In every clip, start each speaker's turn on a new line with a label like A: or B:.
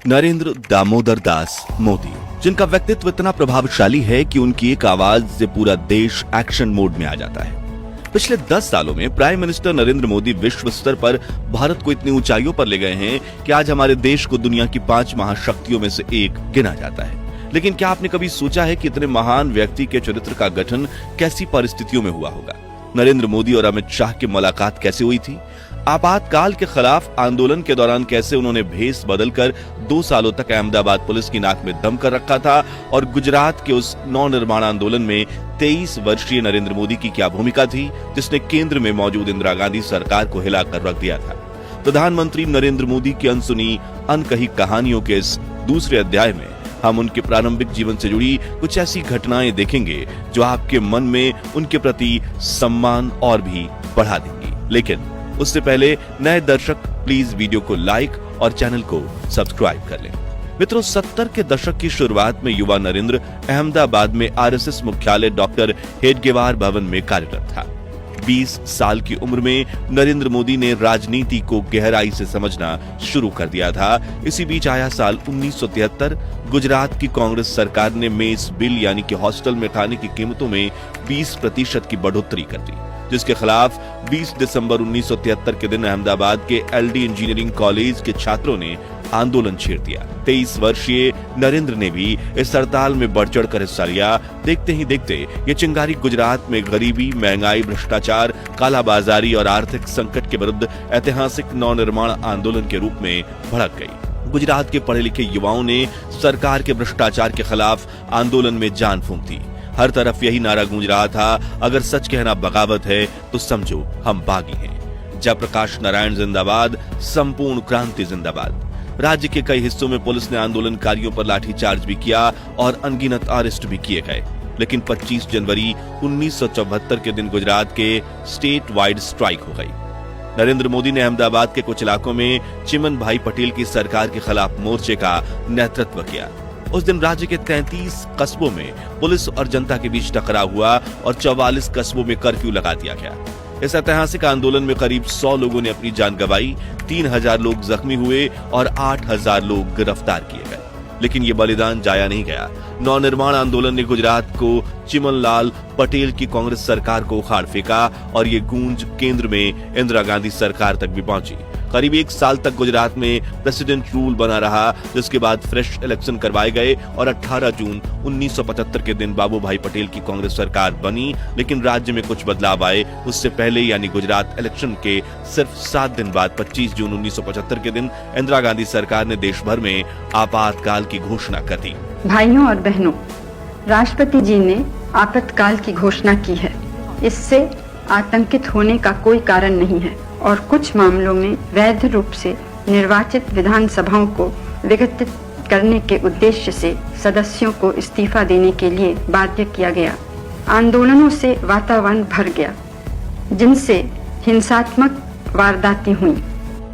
A: नरेंद्र दामोदर दास मोदी, जिनका व्यक्तित्व इतना प्रभावशाली है कि उनकी एक आवाज से पूरा देश एक्शन मोड में आ जाता है। पिछले 10 सालों में प्राइम मिनिस्टर नरेंद्र मोदी विश्व स्तर पर भारत को इतनी ऊंचाइयों पर ले गए हैं कि आज हमारे देश को दुनिया की 5 महाशक्तियों में से एक गिना जाता है। लेकिन क्या आपने कभी सोचा है कि इतने महान व्यक्ति के चरित्र का गठन कैसी परिस्थितियों में हुआ होगा? नरेंद्र मोदी और अमित शाह की मुलाकात कैसे हुई थी? आपातकाल के खिलाफ आंदोलन के दौरान कैसे उन्होंने भेष बदलकर 2 सालों तक अहमदाबाद पुलिस की नाक में दम कर रखा था? और गुजरात के उस नवनिर्माण आंदोलन में 23 वर्षीय नरेंद्र मोदी की क्या भूमिका थी, जिसने केंद्र में मौजूद इंदिरा गांधी सरकार को हिलाकर रख दिया था? प्रधानमंत्री नरेंद्र मोदी की अनसुनी अनकही कहानियों के इस दूसरे अध्याय में हम उनके प्रारंभिक जीवन से जुड़ी कुछ ऐसी घटनाएं देखेंगे जो आपके मन में उनके प्रति सम्मान और भी बढ़ा देंगी। लेकिन उससे पहले नए दर्शक प्लीज वीडियो को लाइक और चैनल को सब्सक्राइब कर लें। मित्रों, 70 के दशक की शुरुआत में युवा नरेंद्र अहमदाबाद में आरएसएस मुख्यालय डॉक्टर हेडगेवार भवन में कार्यरत था। 20 साल की उम्र में नरेंद्र मोदी ने राजनीति को गहराई से समझना शुरू कर दिया था। इसी बीच आया साल 1973। गुजरात की कांग्रेस सरकार ने मेस बिल यानी कि हॉस्टल में खाने की कीमतों में 20% की बढ़ोतरी कर दी, जिसके खिलाफ 20 दिसंबर 1973 के दिन अहमदाबाद के एलडी इंजीनियरिंग कॉलेज के छात्रों ने आंदोलन छेड़ दिया। 23 वर्षीय नरेंद्र ने भी इस हड़ताल में बढ़ चढ़ कर हिस्सा लिया। देखते ही देखते ये चिंगारी गुजरात में गरीबी, महंगाई, भ्रष्टाचार, कालाबाजारी और आर्थिक संकट के विरुद्ध ऐतिहासिक नवनिर्माण आंदोलन के रूप में भड़क गई। गुजरात के पढ़े लिखे युवाओं ने सरकार के भ्रष्टाचार के खिलाफ आंदोलन में जान फूंक दी। हर तरफ यही नारा गूंज रहा था, अगर सच कहना बगावत है तो समझो हम बागी हैं। जयप्रकाश नारायण जिंदाबाद, संपूर्ण क्रांति जिंदाबाद। राज्य के कई हिस्सों में पुलिस ने आंदोलनकारियों पर लाठीचार्ज भी किया और अनगिनत अरेस्ट भी किए गए। लेकिन 25 जनवरी 1974 के दिन गुजरात के स्टेट वाइड स्ट्राइक हो गई। नरेंद्र मोदी ने अहमदाबाद के कुछ इलाकों में चिमन भाई पटेल की सरकार के खिलाफ मोर्चे का नेतृत्व किया। उस दिन राज्य के 33 कस्बों में पुलिस और जनता के बीच टकराव हुआ और 44 कस्बों में कर्फ्यू लगा दिया गया। इस ऐतिहासिक आंदोलन में करीब 100 लोगों ने अपनी जान गंवाई, 3000 लोग जख्मी हुए और 8000 लोग गिरफ्तार किए गए। लेकिन ये बलिदान जाया नहीं गया। नवनिर्माण आंदोलन ने गुजरात को चिमनलाल पटेल की कांग्रेस सरकार को उखाड़ फेंका और ये गूंज केंद्र में इंदिरा गांधी सरकार तक भी पहुंची। करीब 1 साल तक गुजरात में प्रेसिडेंट रूल बना रहा, जिसके बाद फ्रेश इलेक्शन करवाए गए और 18 जून 1975 के दिन बाबू भाई पटेल की कांग्रेस सरकार बनी। लेकिन राज्य में कुछ बदलाव आए। उससे पहले यानी गुजरात इलेक्शन के सिर्फ 7 दिन बाद 25 जून 1975 के दिन इंदिरा गांधी सरकार ने देश भर में आपातकाल की घोषणा कर दी।
B: भाइयों और बहनों, राष्ट्रपति जी ने आपातकाल की घोषणा की है। इससे आतंकित होने का कोई कारण नहीं है और कुछ मामलों में वैध रूप से निर्वाचित विधानसभाओं को विघटित करने के उद्देश्य से सदस्यों को इस्तीफा देने के लिए बाध्य किया गया। आंदोलनों से वातावरण भर गया, जिनसे हिंसात्मक वारदातें हुई।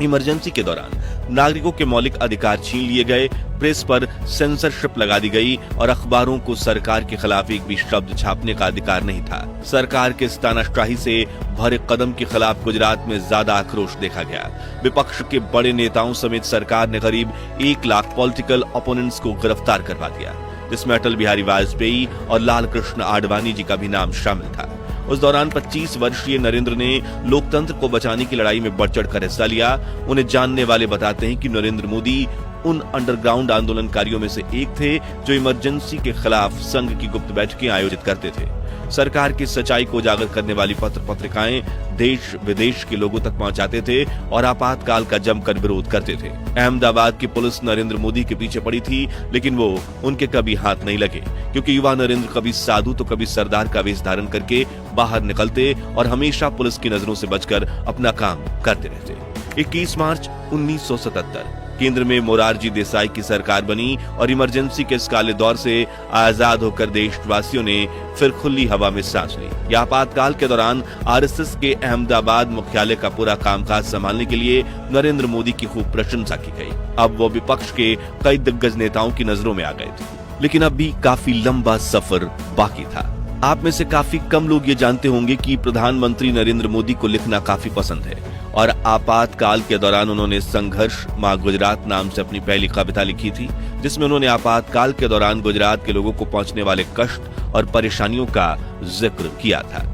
A: इमरजेंसी के दौरान नागरिकों के मौलिक अधिकार छीन लिए गए, प्रेस पर सेंसरशिप लगा दी गई और अखबारों को सरकार के खिलाफ एक भी शब्द छापने का अधिकार नहीं था। सरकार के इस तानाशाही से भरे कदम के खिलाफ गुजरात में ज्यादा आक्रोश देखा गया। विपक्ष के बड़े नेताओं समेत सरकार ने करीब 1 लाख पॉलिटिकल ओपोनेंट्स को गिरफ्तार करवा दिया, जिसमें अटल बिहारी वाजपेयी और लाल कृष्ण आडवाणी जी का भी नाम शामिल था। उस दौरान 25 वर्षीय नरेंद्र ने लोकतंत्र को बचाने की लड़ाई में बढ़ चढ़कर हिस्सा लिया। उन्हें जानने वाले बताते हैं कि नरेंद्र मोदी उन अंडरग्राउंड आंदोलनकारियों में से एक थे जो इमरजेंसी के खिलाफ संघ की गुप्त बैठकें आयोजित करते थे। सरकार की सच्चाई को उजागर करने वाली पत्र पत्रिकाएं देश विदेश के लोगों तक पहुंचाते थे और आपातकाल का जमकर विरोध करते थे। अहमदाबाद की पुलिस नरेंद्र मोदी के पीछे पड़ी थी, लेकिन वो उनके कभी हाथ नहीं लगे, क्योंकि युवा नरेंद्र कभी साधु तो कभी सरदार का वेश धारण करके बाहर निकलते और हमेशा पुलिस की नजरों से बचकर अपना काम करते रहते। 21 मार्च 1977 केंद्र में मोरारजी देसाई की सरकार बनी और इमरजेंसी के इस काले दौर से आजाद होकर देशवासियों ने फिर खुली हवा में सांस ली। यह आपातकाल के दौरान आरएसएस के अहमदाबाद मुख्यालय का पूरा कामकाज संभालने के लिए नरेंद्र मोदी की खूब प्रशंसा की गई। अब वो विपक्ष के कई दिग्गज नेताओं की नजरों में आ गए थे, लेकिन अब भी काफी लंबा सफर बाकी था। आप में से काफी कम लोग ये जानते होंगे कि प्रधानमंत्री नरेंद्र मोदी को लिखना काफी पसंद है और आपातकाल के दौरान उन्होंने संघर्ष मां गुजरात नाम से अपनी पहली कविता लिखी थी, जिसमें उन्होंने आपातकाल के दौरान गुजरात के लोगों को पहुंचने वाले कष्ट और परेशानियों का जिक्र किया था।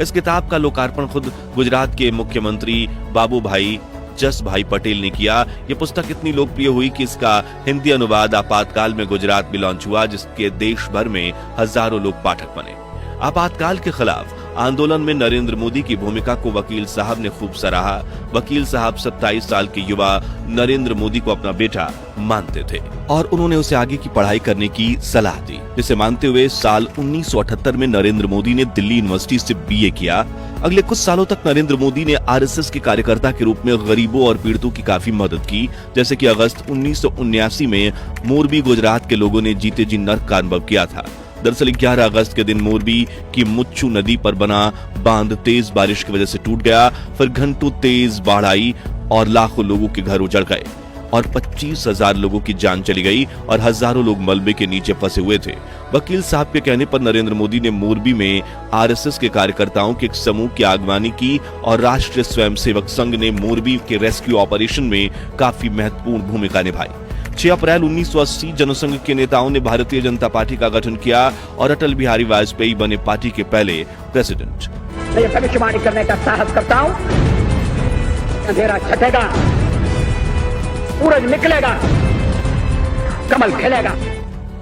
A: इस किताब का लोकार्पण खुद गुजरात के मुख्यमंत्री बाबूभाई जसभाई पटेल ने किया। यह पुस्तक इतनी लोकप्रिय हुई कि इसका हिंदी अनुवाद आपातकाल में गुजरात में लॉन्च हुआ, जिसके देश भर में हजारों लोग पाठक बने। आपातकाल के खिलाफ आंदोलन में नरेंद्र मोदी की भूमिका को वकील साहब ने खूब सराहा। वकील साहब 27 साल के युवा नरेंद्र मोदी को अपना बेटा मानते थे और उन्होंने उसे आगे की पढ़ाई करने की सलाह दी, जिसे मानते हुए साल 1978 में नरेंद्र मोदी ने दिल्ली यूनिवर्सिटी से बीए किया। अगले कुछ सालों तक नरेंद्र मोदी ने आरएसएस के कार्यकर्ता के रूप में गरीबों और पीड़ितों की काफी मदद की, जैसे कि अगस्त 1979 में मोरबी गुजरात के लोगों ने जीते जी नर्क का अनुभव किया था। दरअसल 11 अगस्त के दिन मोरबी की मुच्चू नदी पर बना बांध तेज बारिश की वजह से टूट गया। फिर घंटों तेज बाढ़ आई और लाखों लोगों के घर उजड़ गए और 25,000 लोगों की जान चली गई और हजारों लोग मलबे के नीचे फंसे हुए थे। वकील साहब के कहने पर नरेंद्र मोदी ने मोरबी में आरएसएस के कार्यकर्ताओं के एक समूह की अगवानी की और राष्ट्रीय स्वयंसेवक संघ ने मोरबी के रेस्क्यू ऑपरेशन में काफी महत्वपूर्ण भूमिका निभाई। 6 अप्रैल 1980 जनसंघ के नेताओं ने भारतीय जनता पार्टी का गठन किया और अटल बिहारी वाजपेयी बने पार्टी के पहले प्रेसिडेंट।
C: मैं भविष्यवाणी करने का साहस करता हूं, अंधेरा छटेगा, सूरज निकलेगा, कमल खिलेगा।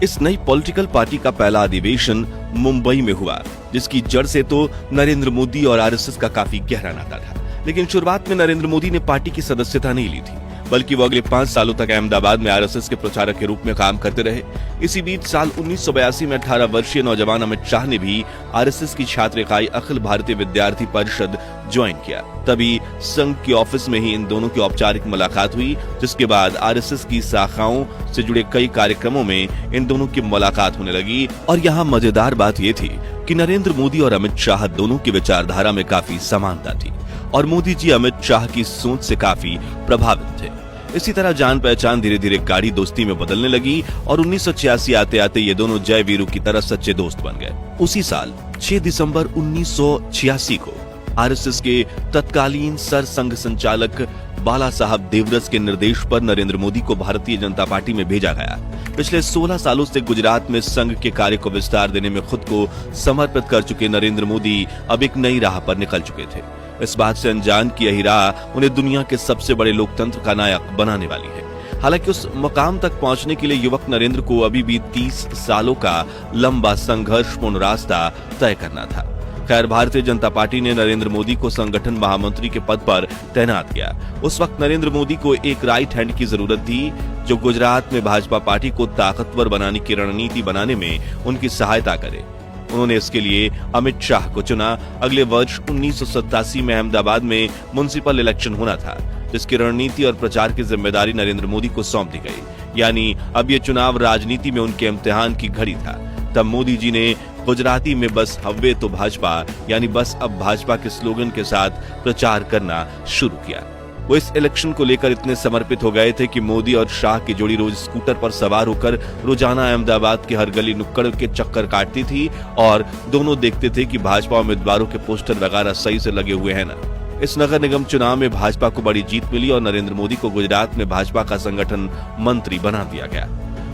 A: इस नई पॉलिटिकल पार्टी का पहला अधिवेशन मुंबई में हुआ, जिसकी जड़ से तो नरेंद्र मोदी और आरएसएस का काफी गहरा नाता था। लेकिन शुरुआत में नरेंद्र मोदी ने पार्टी की सदस्यता नहीं ली थी, बल्कि वो अगले 5 सालों तक अहमदाबाद में आरएसएस के प्रचारक के रूप में काम करते रहे। इसी बीच साल 1982 में 18 वर्षीय नौजवान अमित शाह ने भी आरएसएस की छात्र इकाई अखिल भारतीय विद्यार्थी परिषद ज्वाइन किया। तभी संघ के ऑफिस में ही इन दोनों की औपचारिक मुलाकात हुई, जिसके बाद आरएसएस की शाखाओं से जुड़े कई कार्यक्रमों में इन दोनों की मुलाकात होने लगी। और यहाँ मजेदार बात यह थी कि नरेंद्र मोदी और अमित शाह दोनों की विचारधारा में काफी समानता थी और मोदी जी अमित शाह की सोच से काफी प्रभावित थे। इसी तरह जान पहचान धीरे धीरे गाढ़ी दोस्ती में बदलने लगी और 1986 आते आते ये दोनों जय वीरू की तरह सच्चे दोस्त बन गए। उसी साल 6 दिसंबर 1986 को आरएसएस के तत्कालीन सर संघ संचालक बाला साहब देवरस के निर्देश पर नरेंद्र मोदी को भारतीय जनता पार्टी में भेजा गया। पिछले 16 सालों से गुजरात में संघ के कार्य को विस्तार देने में खुद को समर्पित कर चुके नरेंद्र मोदी अब एक नई राह पर निकल चुके थे। इस बात से अनजान की यही राह उन्हें दुनिया के सबसे बड़े लोकतंत्र का नायक बनाने वाली है। हालांकि उस मुकाम तक पहुंचने के लिए युवक नरेंद्र को अभी भी 30 सालों का लंबा संघर्षपूर्ण रास्ता तय करना था। खैर, भारतीय जनता पार्टी ने नरेंद्र मोदी को संगठन महामंत्री के पद पर तैनात किया। उस वक्त नरेंद्र मोदी को एक राइट हैंड की जरूरत थी, जो गुजरात में भाजपा पार्टी को ताकतवर बनाने की रणनीति बनाने में उनकी सहायता करे। उन्होंने इसके लिए अमित शाह को चुना। अगले वर्ष 1987 में अहमदाबाद में म्युनिसिपल इलेक्शन होना था, जिसकी रणनीति और प्रचार की जिम्मेदारी नरेंद्र मोदी को सौंप दी गई। यानी अब ये चुनाव राजनीति में उनके इम्तिहान की घड़ी था। तब मोदी जी ने गुजराती में बस हव्वे तो भाजपा, यानी बस अब भाजपा के स्लोगन के साथ प्रचार करना शुरू किया। वो इस इलेक्शन को लेकर इतने समर्पित हो गए थे कि मोदी और शाह की जोड़ी रोज स्कूटर पर सवार होकर रोजाना अहमदाबाद के हर गली नुक्कड़ के चक्कर काटती थी और दोनों देखते थे कि भाजपा उम्मीदवारों के पोस्टर वगैरह सही से लगे हुए हैं ना। इस नगर निगम चुनाव में भाजपा को बड़ी जीत मिली और नरेंद्र मोदी को गुजरात में भाजपा का संगठन मंत्री बना दिया गया।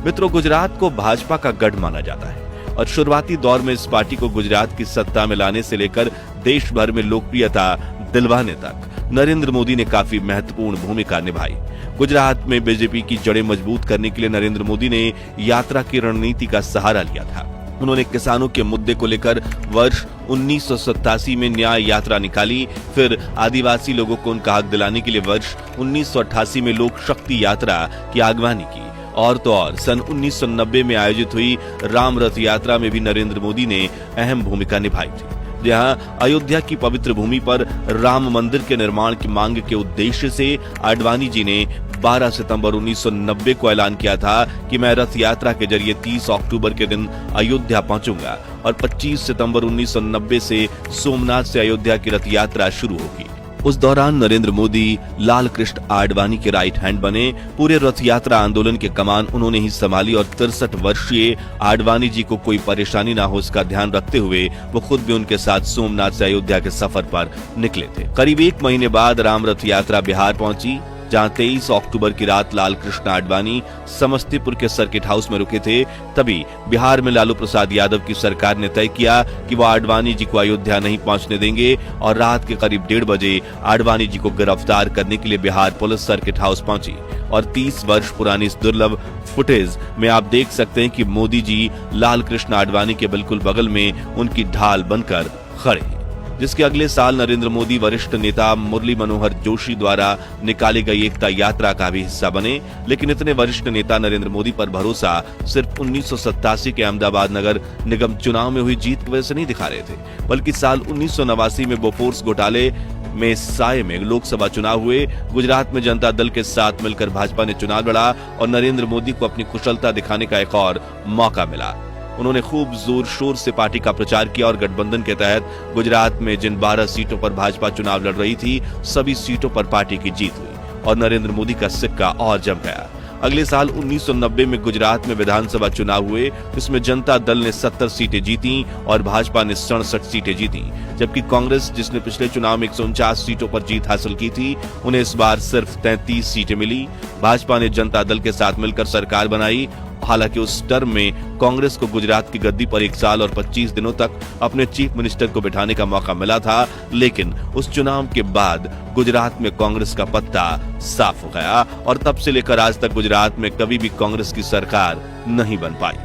A: मित्रों, गुजरात को भाजपा का गढ़ माना जाता है और शुरुआती दौर में इस पार्टी को गुजरात की सत्ता में लाने से लेकर देश भर में लोकप्रियता दिलवाने तक नरेंद्र मोदी ने काफी महत्वपूर्ण भूमिका निभाई। गुजरात में बीजेपी की जड़ें मजबूत करने के लिए नरेंद्र मोदी ने यात्रा की रणनीति का सहारा लिया था। उन्होंने किसानों के मुद्दे को लेकर वर्ष 1987 में न्याय यात्रा निकाली। फिर आदिवासी लोगों को उनका हक दिलाने के लिए वर्ष 1988 में लोक शक्ति यात्रा की अगवानी की। और तो और सन 1990 में आयोजित हुई राम रथ यात्रा में भी नरेंद्र मोदी ने अहम भूमिका निभाई थी, जहां अयोध्या की पवित्र भूमि पर राम मंदिर के निर्माण की मांग के उद्देश्य से आडवाणी जी ने 12 सितंबर 1990 को ऐलान किया था कि मैं रथ यात्रा के जरिए 30 अक्टूबर के दिन अयोध्या पहुंचूंगा और 25 सितंबर 1990 से सोमनाथ से अयोध्या की रथ यात्रा शुरू होगी। उस दौरान नरेंद्र मोदी लाल कृष्ण आडवाणी के राइट हैंड बने। पूरे रथ यात्रा आंदोलन के कमान उन्होंने ही संभाली और 63 वर्षीय आडवाणी जी को कोई परेशानी ना हो इसका ध्यान रखते हुए वो खुद भी उनके साथ सोमनाथ से अयोध्या के सफर पर निकले थे। करीब 1 महीने बाद राम रथ यात्रा बिहार पहुंची, जहां 23 अक्टूबर की रात लाल कृष्ण आडवाणी समस्तीपुर के सर्किट हाउस में रुके थे। तभी बिहार में लालू प्रसाद यादव की सरकार ने तय किया कि वो आडवाणी जी को अयोध्या नहीं पहुंचने देंगे और रात के करीब 1:30 बजे आडवाणी जी को गिरफ्तार करने के लिए बिहार पुलिस सर्किट हाउस पहुंची। और 30 वर्ष पुरानी इस दुर्लभ फुटेज में आप देख सकते हैं कि मोदी जी लाल कृष्ण आडवाणी के बिल्कुल बगल में उनकी ढाल बनकर खड़े हैं, जिसके अगले साल नरेंद्र मोदी वरिष्ठ नेता मुरली मनोहर जोशी द्वारा निकाली गई एकता यात्रा का भी हिस्सा बने। लेकिन इतने वरिष्ठ नेता नरेंद्र मोदी पर भरोसा सिर्फ 1987 के अहमदाबाद नगर निगम चुनाव में हुई जीत की वजह से नहीं दिखा रहे थे, बल्कि साल 1989 में बोफोर्स घोटाले में साये में लोकसभा चुनाव हुए। गुजरात में जनता दल के साथ मिलकर भाजपा ने चुनाव लड़ा और नरेंद्र मोदी को अपनी कुशलता दिखाने का एक और मौका मिला। उन्होंने खूब जोर शोर से पार्टी का प्रचार किया और गठबंधन के तहत गुजरात में जिन 12 सीटों पर भाजपा चुनाव लड़ रही थी, सभी सीटों पर पार्टी की जीत हुई और नरेंद्र मोदी का सिक्का और जम गया। अगले साल 1990 में गुजरात में विधानसभा चुनाव हुए, जिसमें जनता दल ने 70 सीटें जीती और भाजपा ने 67 सीटें जीती, जबकि कांग्रेस, जिसने पिछले चुनाव में 149 सीटों पर जीत हासिल की थी, उन्हें इस बार सिर्फ 33 सीटें मिली। भाजपा ने जनता दल के साथ मिलकर सरकार बनाई। हालांकि उस टर्म में कांग्रेस को गुजरात की गद्दी पर 1 साल और 25 दिनों तक अपने चीफ मिनिस्टर को बिठाने का मौका मिला था, लेकिन उस चुनाव के बाद गुजरात में कांग्रेस का पत्ता साफ हो गया और तब से लेकर आज तक गुजरात में कभी भी कांग्रेस की सरकार नहीं बन पाई।